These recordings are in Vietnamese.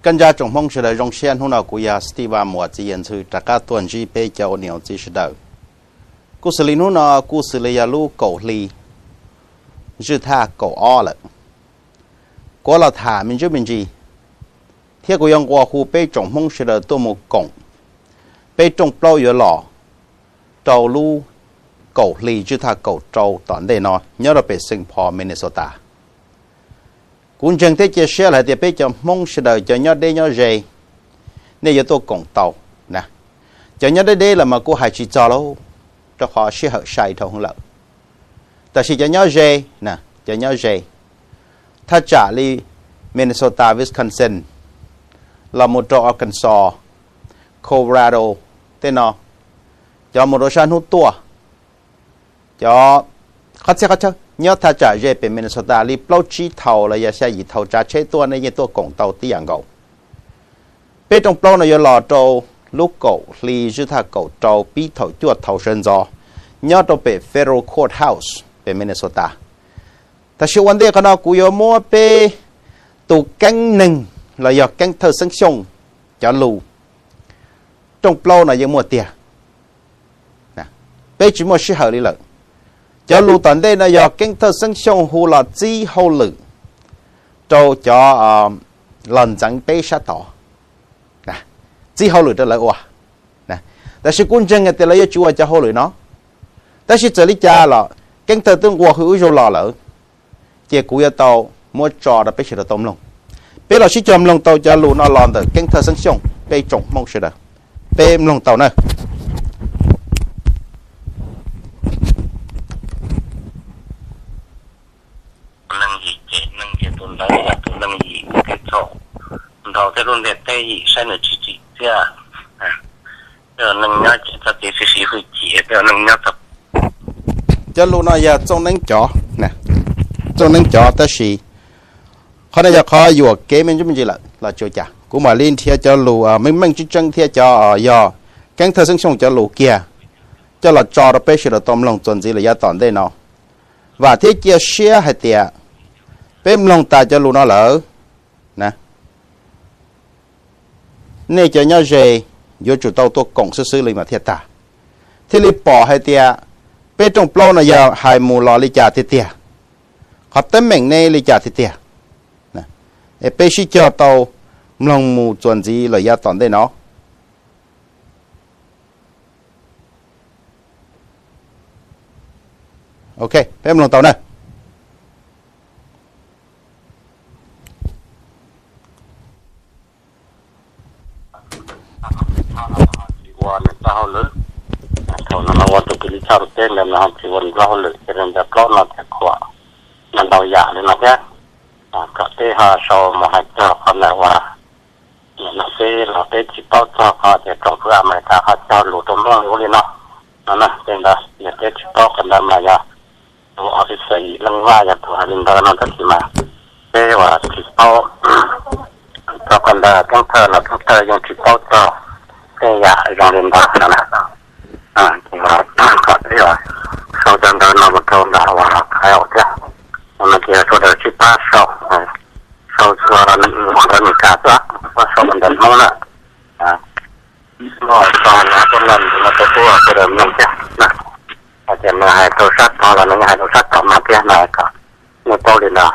跟家中梦是的用线后呢，古呀斯蒂瓦莫之言是大家短期被叫鸟之是的。故事里头呢，故事里呀路狗里，是他狗饿了，过了他们就明知，天古用过户被中梦是的多么拱，被中包有老，道路狗里就他狗州短的呢，nhớ là被sinh跑 Minnesota。cũng chẳng thấy chia sẻ lại thì bây giờ mong sẽ đợi cho nhau đây nhau gì nên giờ tôi cùng tàu nè cho nhau đây là mà cô hay chỉ cho lâu cho họ sẽ hợp sai thôi không lỡ tại vì cho nhau gì nè cho nhau gìถ้าtrả li Minnesota Wisconsin là một chỗ Arkansas Colorado thế nào cho một độ san hút tua cho khách sẽ nhớ ta trả về bên Minnesota li bao chi thầu là giờ sẽ gì thầu trả chế tua này như tua cổng tàu tiếng gạo bên trong bao này giờ lò trâu lúc cậu li chứ ta cậu trâu bí thầu chuột thầu sơn gió nhớ trâu bên Federal Courthouse bên Minnesota ta sẽ vấn đề cái nào cũng có mua bên tụ canh nừng là giờ canh thờ sinh sống cho lù trong bao này giờ mua tiền nè bên chỉ mua sẽ hợp lý lợi cho lũ tận đây là do kinh thơ sinh sống hù là chi hậu lự cho lần chẳng bế sát tỏ nè chi hậu lự đó là ủa nè但是quân dân thì lấy chúa cho hậu lự nó 但是这里家了kinh thơ tương qua hữu rồi lọ lỡ chỉ cú ya tàu mua trò đã bế sự tôm lông bế là sĩ chôm lông tàu cho lũ nó lòn từ kinh thơ sinh sống bế trồng mong sự đó bế lông tàu này đầu cái luôn đẹp tây gì sai nữa chỉ kia giờ nâng nhá chỉ ta chỉ sử dụng chỉ giờ nâng nhá tập cho luôn nó giờ trong nâng chó nè trong nâng chó ta chỉ họ này giờ họ vừa kế mình giúp mình gì là chơi chả cũng mà liên theo cho lù mình chỉ chân theo cho giờ cánh thơ sinh sống cho lù kia cho là cho nó bé là tôm lông tuần gì là giá tòn đây nó và thế kia share hay tiệt bém lông ta cho lù nó lỡ nè nên cho nhau gì vô chủ tàu tôi cộng sư lý mà thiệt ta thì lý bỏ hay tiệt bên trong plau này giờ hai mù lò lý trả thiệt tiệt họ tấm mình này lý trả thiệt tiệt nè bên sĩ cho tàu lông mù chuẩn gì là giá tòn đây nó ok bên lông tàu này hậu lực thầu nó vào từ cái chào tên là nó chỉ vẫn hậu lực cho nên là có nó thật quá nó đầu dạ lên nó nhé có thể họ sau một hai giờ còn lại và nó sẽ là cái chỉ bao cho họ để trong cửa mà ta họ cho lũ tôm luôn lên nó nè nên là những cái chỉ bao cần làm là ya họ sẽ xây lăng hoa ya thủ hành đó nó thật mà thế và chỉ bao cho cần là trong thờ là trong thờ dùng chỉ bao cho cái dạ dòng lên đó nè thì là có thế rồi sau trận đó nó một thôn đã và khai hậu chứ mà kia số đời chỉ ba sau sau là mình một lần cả đó và sau mình đến mong nè rồi sau nó một lần nó tới qua cái đời mình chứ nè ở trên là hai tổ sát đó là nó hai tổ sát cộng mà kia này cả một câu đi nào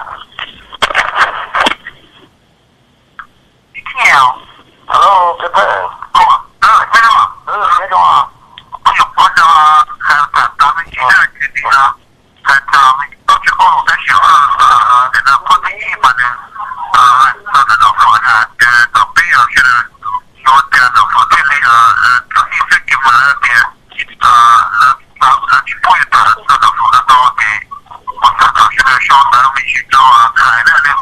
hello cái thế cái đó có một con hàng tạm tạm mình chỉ là chuyện gì đó hàng tạm mình có chỉ có một cái kiểu để nó có tí mà nè sau đó nó phải là tập bây giờ sẽ là nó tiền nó phải cái này là tất nhiên sẽ kiếm mà tiền là chỉ bôi tả sau đó phải là to thì một số đó sẽ là sau đó mình chỉ cho khai nó lên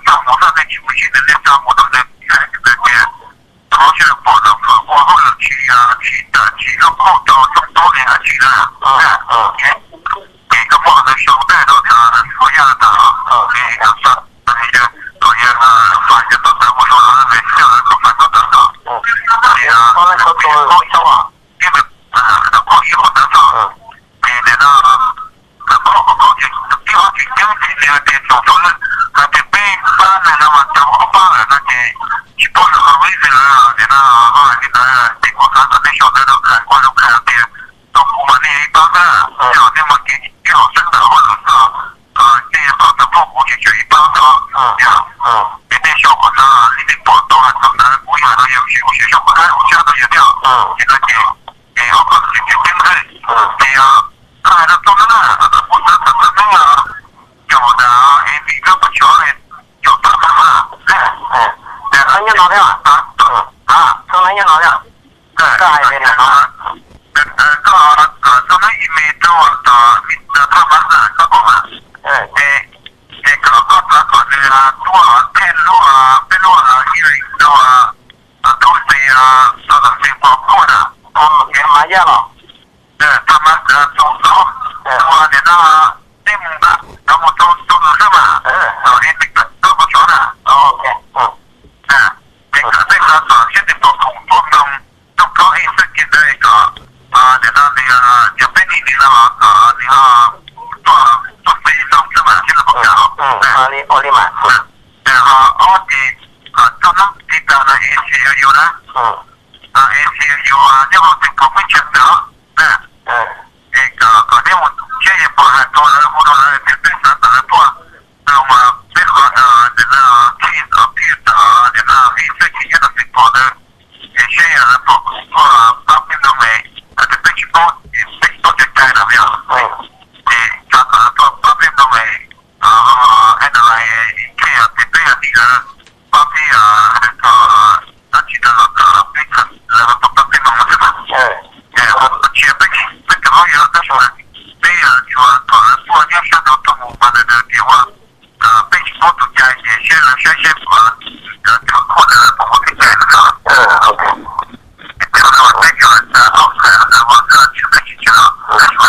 ra một số này chỉ mình chỉ lên ra một số này cái tiền nó sẽ là bỏ được qua hậu lực chỉ nó có cho trong đó này là chỉ là cái mọi người sống đây đó thì có nhà là cái cảm giác này là tôi là phải cho tất cả một số người sẽ là không phải tất cả thì có lẽ có sao à cái việc nó có gì không đáng sợ thì để nó có chuyện thì là tiền số số lên cái bên ba này là mà cháu ba là nó chỉ có 聊天啊？从哪年聊的？这还是呢？从那一面到他们是这个嘛？搞多天路啊，北路啊，因为都是这种情况过的。也麻将了。他们走走，我觉得内蒙的，他们都是什么？都不错的。OK，这个现在做工作中，都搞一些现在那个有本地的那做非常什么，现在不讲。奥利曼。然后奥迪他们这边的 ACU 呢？ACU 然后这个会选择。可能我建议把很多人或者是对上的人做，我配合去一些企业的情况呢，一些人做当兵的没，被举报就改了没有？他可能做当兵的没，然后还能来这样对的人当兵那其他的被成都当兵的嘛是吧？其实被好友他说被可能过年想到中午把那个电话被举报都加一些些人或者帮我给改了是吧？OK。然后这个我这去了是吧？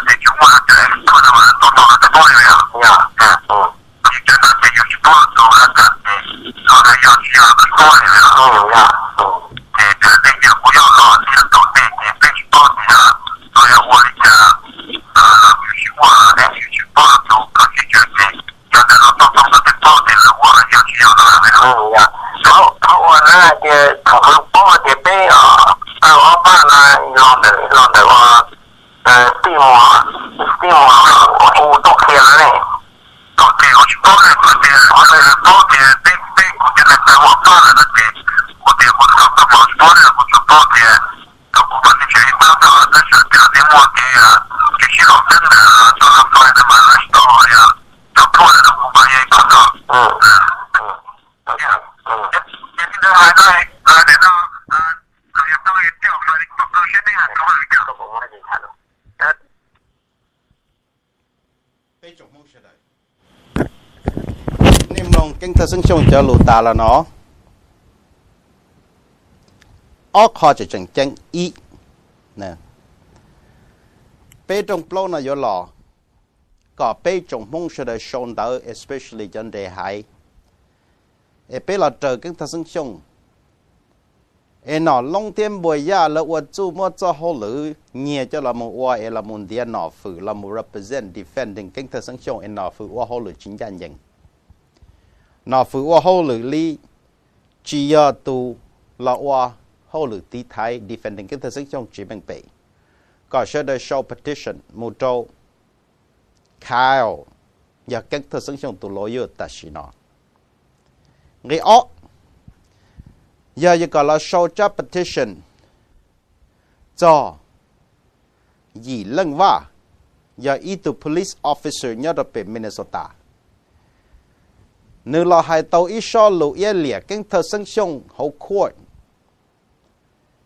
这句话可能我做到了这包里面你真的这有去帮助了然后还要去包里面那些不要老你都被举报你所以我去帮助科学家叫那个到的被报的人我要去要的好我呢就从报的被我爸呢弄的我地膜我都可以了嘞我去报的我被估计的在我爸的那边我怎么说呢我去报的我把那些报道那是这个我给这些老真的做了出来的嘛那时候呀他破了的我把也搞到现在还在那有东西掉出来的现在还搞了一个我还得看了被种梦时代niềm lòng kinh tế sinh sống cho lũ ta là nó khó chỉ chẳng chẳng ý nè bê trong plo nó vô lò có bê trong mong sẽ được sống đỡ especially trên đề hải bê là trở kinh tế sinh sống nó long tiền bồi ya là vật chủ mua cho hồ lử nhẹ cho là một hoa là một địa nó phụ là một represent defending kinh tế sinh sống nó phụ hoa hồ lử chính danh danh nó phụ hoa hồ lử li chỉ ở tu là hoa hồ lử tí thái defending kinh tế sinh sống chỉ bằng bể có sẽ được show petition một trâu Kyle và kinh tế sinh sống tu lối ở ta chỉ nó người ốc giờ có là show cho petition cho gì lần va giờ ít tu police officer nhớ được về Minnesota nếu là hai tàu ít so lũ yên liệt kinh tế sinh sống hậu court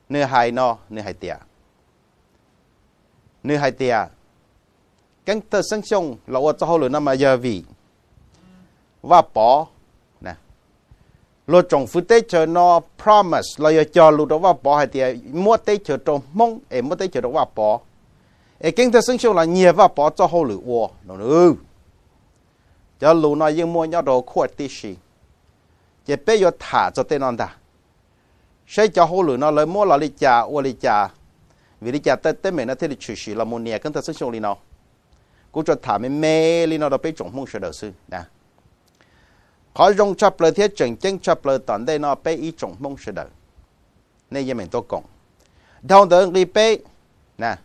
nếu hai tiệt kinh tế sinh sống là ở trong lũ năm mà giờ vì và bỏ nè lô trồng phụ tế chờ nó promise là giờ cho lũ đó và bỏ hai tiệt mua tế chờ trồng mong mua tế chờ đó và bỏ kinh tế sinh sống là nhiều và bỏ cho hậu lũ ô nó nữa cho lũ nó yên mua nhau đồ khuất tí xì chỉ bây giờ thả cho tên nó ta sẽ cho hậu lũ nó lấy mua là lý cha vì lý cha tên mình nó thế thì chủ sĩ là một nhà kinh tế sinh sống lý nó cũng cho thả mê lý nó đó bây trồng mong sẽ được sư nè khỏi rong chấp lời thiết chừng chân chấp lời tận đây nó bây ý trồng mong sẽ được nên giờ mình tôi cộng đâu được đi bây nè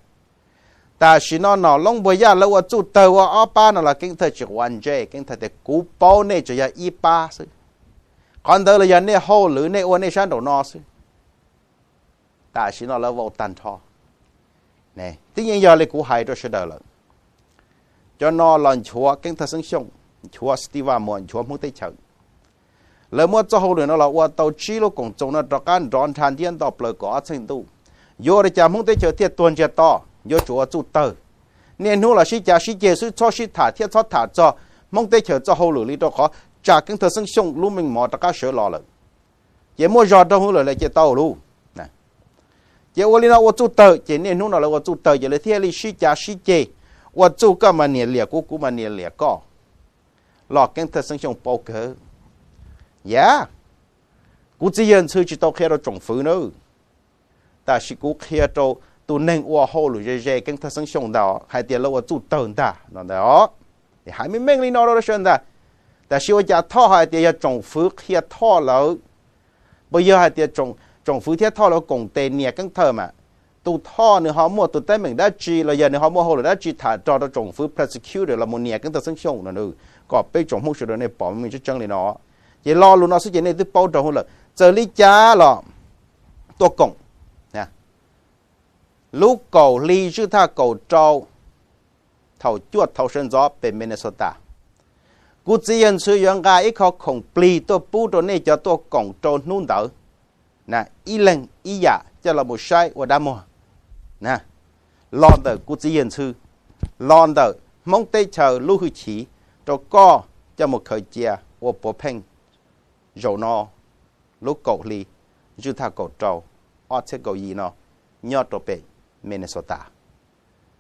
ta chỉ nó long bây giờ lâu chú tàu ở ba nó là kinh tế chỉ hoàn dễ kinh tế cú bao này chỉ là y ba sư còn đó là giờ này hậu lử này ô này sáng đầu nó sư ta chỉ nó là vô tan thọ nè tất nhiên giờ là cú hay rồi sẽ đời rồi cho nó là chúa kinh tế sinh sống chúa Steve muốn chúa muốn tới chợ lỡ mua cho hậu nó là qua tàu chi lúc cùng chúng nó cho can đón than thiên đọc lời có trình độ vô để chạm không tới chờ thiệt tuần chờ to vô chúa chủ tờ nên hú là sĩ cha sĩ chế sư cho sĩ thả thiết cho thả cho mong tới chờ cho hậu lửa lý đó khó trả cái thời sinh sống lúc mình mò tất cả sửa lò rồi chỉ mua giọt đâu hú là chỉ tàu luôn nè chỉ ô li nó ô chủ tờ chỉ nên hú là ô chủ tờ chỉ là thiết lý sĩ cha sĩ chế ô chủ cái mà nhiệt liệt cú mà nhiệt liệt có lọ cái thời sinh sống bao cỡ yeah cú chỉ nhận sư chỉ tao khi đó trồng phứ nữa ta chỉ cú khi đó tu nên qua hồ lùi dễ cái thời sinh sống đó hay tiền lâu chủ tờn ta nó đó thì hai mươi mấy nghìn đó xem ta ta chỉ ở thọ hai tiền trồng phứ khi thọ lỡ bây giờ hai tiền trồng phứ thiết thọ lỡ cùng tên nhẹ cái thơ mà tu thọ nữa họ mua tu tên mình đã chi là giờ nữa họ mua hồ lùi đã chi thả cho nó trồng phứ persecute là một nhẹ cái thời sinh sống nữa có bây trồng một số đó này bỏ mình cho chân này nó chỉ lo luôn nó sẽ chuyện này tôi bao trồng hơn là giờ lý cha là tôi cộng nha lúc cầu ly chứ tha cầu trâu thầu chuột thầu sơn gió về Minnesota cú chỉ nhận sử dụng cái ít họ khổng pli tôi bù đồ này cho tôi cộng trâu nôn đỡ nè ý lên ý dạ cho là một sai và đam mô nè lon đỡ cú chỉ nhận sử lon đỡ mong tây chờ lưu hư chỉ cho co cho một khởi chia và bộ phanh dầu nó lúc cầu ly chứ tha cầu trâu ở thế cầu gì nó nhớ đồ bể Minnesota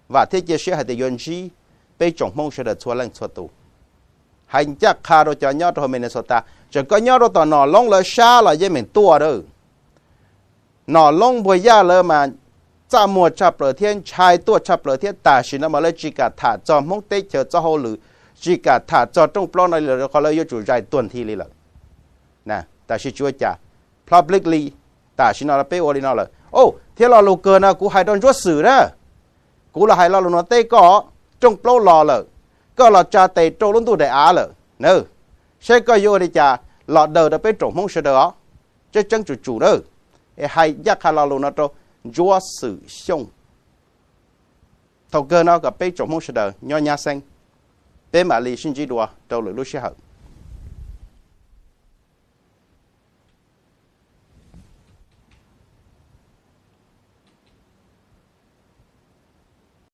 và thế chia sẻ hai tỷ yuan chi bây trồng mong sẽ được xóa lên xóa tù hành chắc khá đồ cho nhớ đồ Minnesota chỉ có nhớ đồ tao nó lông lỡ xa là dễ mình tua đâu nó lông bây giờ lỡ mà cha mùa chập lỡ thiên trai tua chập lỡ thiên ta chỉ nó mà lấy chỉ cả thả cho mong tết chờ cho hồ lử chỉ cả thả cho trong plon này là họ lấy chủ giải tuần thi li lợ nè ta chỉ chúa trả publicly ta chỉ nói là bé ori nói là ô thế là lô cơ na cú hai đòn chúa xử đó cú là hai lo nó tây có trong plon lò lợ có là cha tây trâu luôn tu để á lợ nè sẽ có vô đi cha lọ đầu đã bé trồng mong sẽ đó chứ chẳng chủ đó hai giác hai lo nó trâu chúa xử xong thầu cơ nó gặp bé trồng mong sẽ đó nho nhã xanh bé mà lì xin chỉ đùa trâu lửa lúc sẽ hở